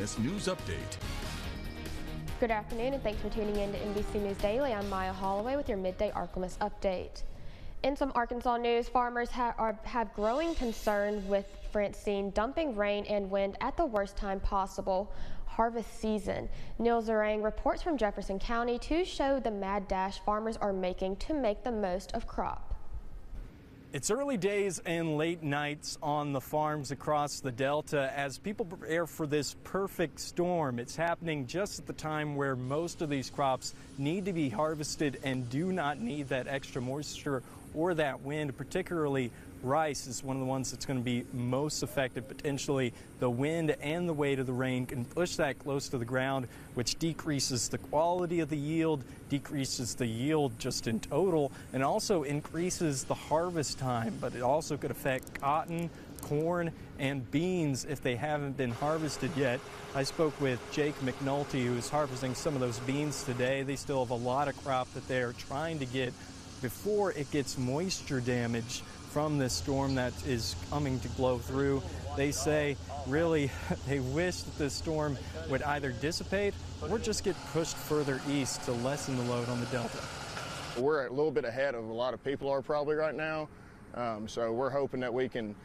This news update. Good afternoon and thanks for tuning in to NBC News Daily. I'm Maya Holloway with your Midday Ark-La-Miss update. In some Arkansas news, farmers have growing concern with Francine dumping rain and wind at the worst time possible, harvest season. Neil Zarang reports from Jefferson County to show the mad dash farmers are making to make the most of crop. It's early days and late nights on the farms across the Delta as people prepare for this perfect storm. It's happening just at the time where most of these crops need to be harvested and do not need that extra moisture or that wind. Particularly rice is one of the ones that's going to be most affected. Potentially the wind and the weight of the rain can push that close to the ground, which decreases the quality of the yield, decreases the yield just in total, and also increases the harvest time. But it also could affect cotton, corn, and beans if they haven't been harvested yet. I spoke with Jake McNulty, who's harvesting some of those beans today. They still have a lot of crop that they're trying to get before it gets moisture damage from this storm that is coming to blow through. They say really they wish that this storm would either dissipate or just get pushed further east to lessen the load on the Delta. We're a little bit ahead of a lot of people are probably right now, so we're hoping that we can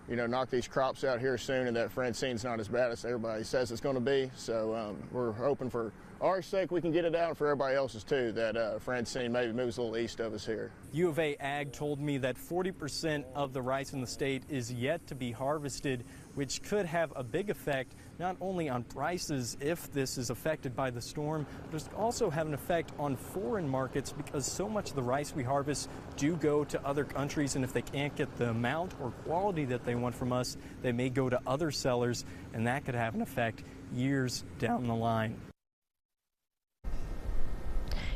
knock these crops out here soon and that Francine's not as bad as everybody says it's going to be. So we're hoping for our sake we can get it out and for everybody else's too, that Francine maybe moves a little east of us here. U of A Ag told me that 40% of the rice in the state is yet to be harvested, which could have a big effect not only on prices if this is affected by the storm, but it's also have an effect on foreign markets because so much of the rice we harvest do go to other countries, and if they can't get the amount or quality that they want from us, they may go to other sellers, and that could have an effect years down the line.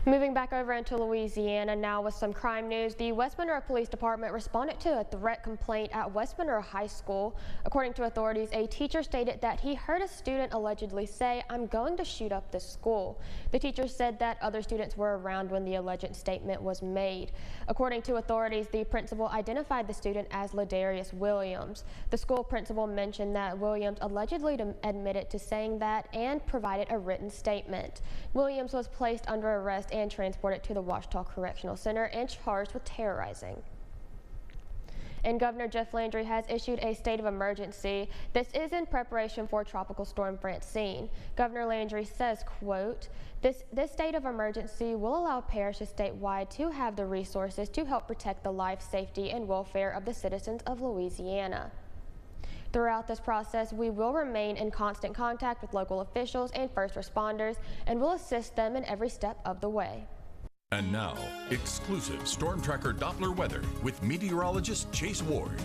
Moving back over into Louisiana now with some crime news. The West Monroe Police Department responded to a threat complaint at West Monroe High School. According to authorities, a teacher stated that he heard a student allegedly say, "I'm going to shoot up this school." The teacher said that other students were around when the alleged statement was made. According to authorities, the principal identified the student as Ladarius Williams. The school principal mentioned that Williams allegedly admitted to saying that and provided a written statement. Williams was placed under arrest and transported to the Ouachita Correctional Center and charged with terrorizing. And Governor Jeff Landry has issued a state of emergency. This is in preparation for Tropical Storm Francine. Governor Landry says, quote, this state of emergency will allow parishes statewide to have the resources to help protect the life, safety, and welfare of the citizens of Louisiana. Throughout this process, we will remain in constant contact with local officials and first responders and will assist them in every step of the way. And now, exclusive Storm Tracker Doppler weather with meteorologist Chase Ward.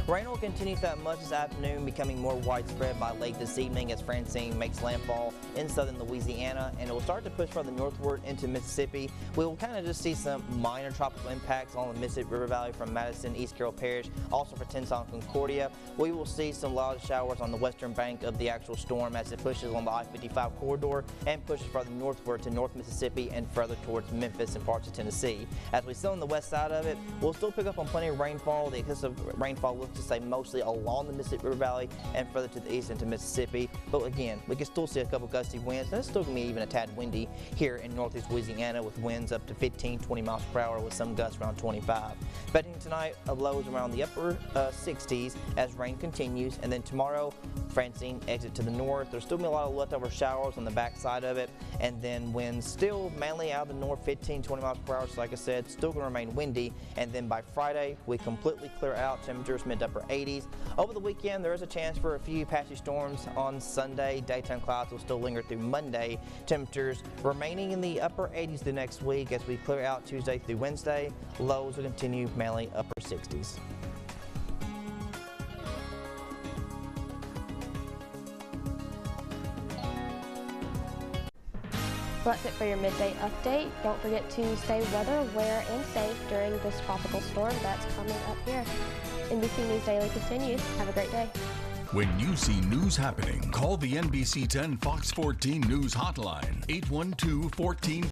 Rain will continue throughout much this afternoon, becoming more widespread by late this evening as Francine makes landfall in southern Louisiana, and it will start to push further northward into Mississippi. We will kind of just see some minor tropical impacts on the Mississippi River Valley from Madison, East Carroll Parish, also for Tenson, Concordia. We will see some large showers on the western bank of the actual storm as it pushes on the I-55 corridor and pushes further northward to North Mississippi and further towards Memphis and parts of Tennessee. As we still on the west side of it, we'll still pick up on plenty of rainfall. The excessive rainfall looks to stay mostly along the Mississippi River Valley and further to the east into Mississippi. But again, we can still see a couple gusty winds, and it's still going to be even a tad windy here in northeast Louisiana with winds up to 15-20 miles per hour with some gusts around 25. Expecting tonight lows around the upper 60s as rain continues, and then tomorrow Francine exit to the north. There's still be a lot of leftover showers on the back side of it, and then winds still mainly out of the north 15-20 miles per hour. So like I said, still going to remain windy, and then by Friday we completely clear out. Temperatures mid to upper 80s. Over the weekend there is a chance for a few patchy storms on Sunday. Daytime clouds will still linger through Monday. Temperatures remaining in the upper 80s the next week as we clear out Tuesday through Wednesday. Lows will continue mainly upper 60s. Well, that's it for your midday update. Don't forget to stay weather aware and safe during this tropical storm that's coming up here. NBC News Daily continues. Have a great day. When you see news happening, call the NBC 10 Fox 14 News Hotline, 812-14.